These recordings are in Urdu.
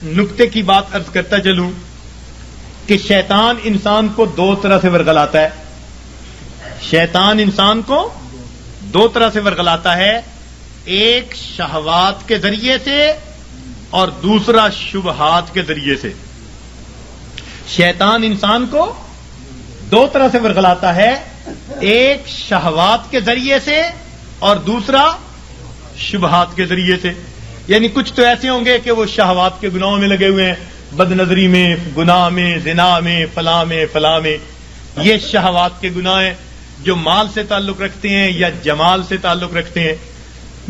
نکتے کی بات عرض کرتا چلوں کہ شیطان انسان کو دو طرح سے ورغلاتا ہے. شیطان انسان کو دو طرح سے ورغلاتا ہے، ایک شہوات کے ذریعے سے اور دوسرا شبہات کے ذریعے سے. شیطان انسان کو دو طرح سے ورغلاتا ہے، ایک شہوات کے ذریعے سے اور دوسرا شبہات کے ذریعے سے. یعنی کچھ تو ایسے ہوں گے کہ وہ شہوات کے گناہوں میں لگے ہوئے ہیں، بد نظری میں، گناہ میں، زنا میں، فلاں میں. یہ شہوات کے گناہ ہیں جو مال سے تعلق رکھتے ہیں یا جمال سے تعلق رکھتے ہیں.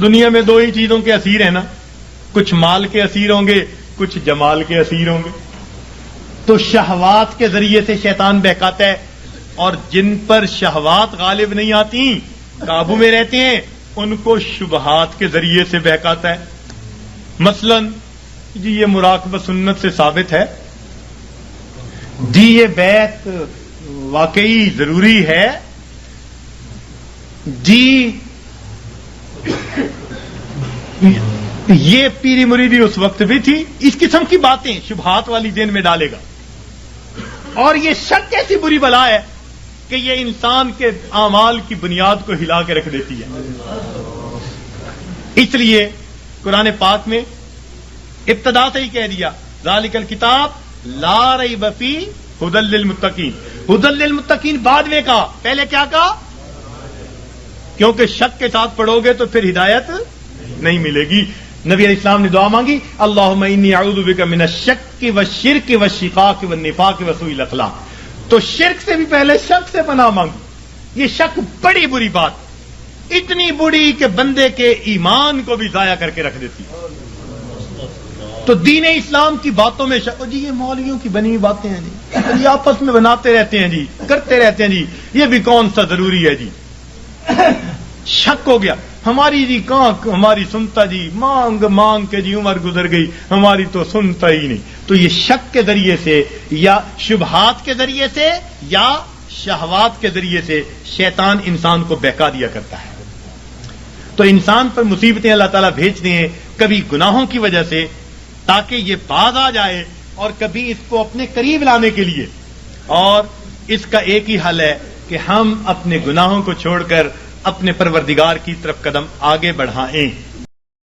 دنیا میں دو ہی چیزوں کے اسیر ہیں نا، کچھ مال کے اسیر ہوں گے، کچھ جمال کے اسیر ہوں گے. تو شہوات کے ذریعے سے شیطان بہکاتا ہے، اور جن پر شہوات غالب نہیں آتی، قابو میں رہتے ہیں، ان کو شبہات کے ذریعے سے بہکاتا ہے. مثلا جی یہ مراقبہ سنت سے ثابت ہے، جی یہ بیعت واقعی ضروری ہے، جی یہ پیری مریدی اس وقت بھی تھی. اس قسم کی باتیں شبہات والی ذہن میں ڈالے گا. اور یہ شک ایسی بری بلا ہے کہ یہ انسان کے اعمال کی بنیاد کو ہلا کے رکھ دیتی ہے. اس لیے قرآن پاک میں ابتدا سے ہی کہہ دیا ذالک الکتاب لا ریب فیہ ھدی للمتقین. ھدی للمتقین بعد میں کہا، پہلے کیا کہا؟ کیونکہ شک کے ساتھ پڑھو گے تو پھر ہدایت نہیں ملے گی. نبی علیہ السلام نے دعا مانگی، اللہم انی اعوذ بک من الشک والشرک والشقاق والنفاق وسوء الاخلاق. تو شرک سے بھی پہلے شک سے پناہ مانگی. یہ شک بڑی بری بات، اتنی بری کہ بندے کے ایمان کو بھی ضائع کر کے رکھ دیتی. تو دین اسلام کی باتوں میں شک، جی یہ مولویوں کی بنی ہوئی باتیں ہیں جی، یہ آپس میں بناتے رہتے ہیں جی، کرتے رہتے ہیں جی، یہ بھی کون سا ضروری ہے جی. شک ہو گیا، ہماری جی کہاں ہماری سنتا جی، مانگ مانگ کے جی عمر گزر گئی، ہماری تو سنتا ہی نہیں. تو یہ شک کے ذریعے سے یا شبہات کے ذریعے سے یا شہوات کے ذریعے سے شیطان انسان کو بہکا دیا کرتا ہے. تو انسان پر مصیبتیں اللہ تعالیٰ بھیجتے ہیں، کبھی گناہوں کی وجہ سے تاکہ یہ باز آ جائے، اور کبھی اس کو اپنے قریب لانے کے لیے. اور اس کا ایک ہی حل ہے کہ ہم اپنے گناہوں کو چھوڑ کر اپنے پروردگار کی طرف قدم آگے بڑھائیں.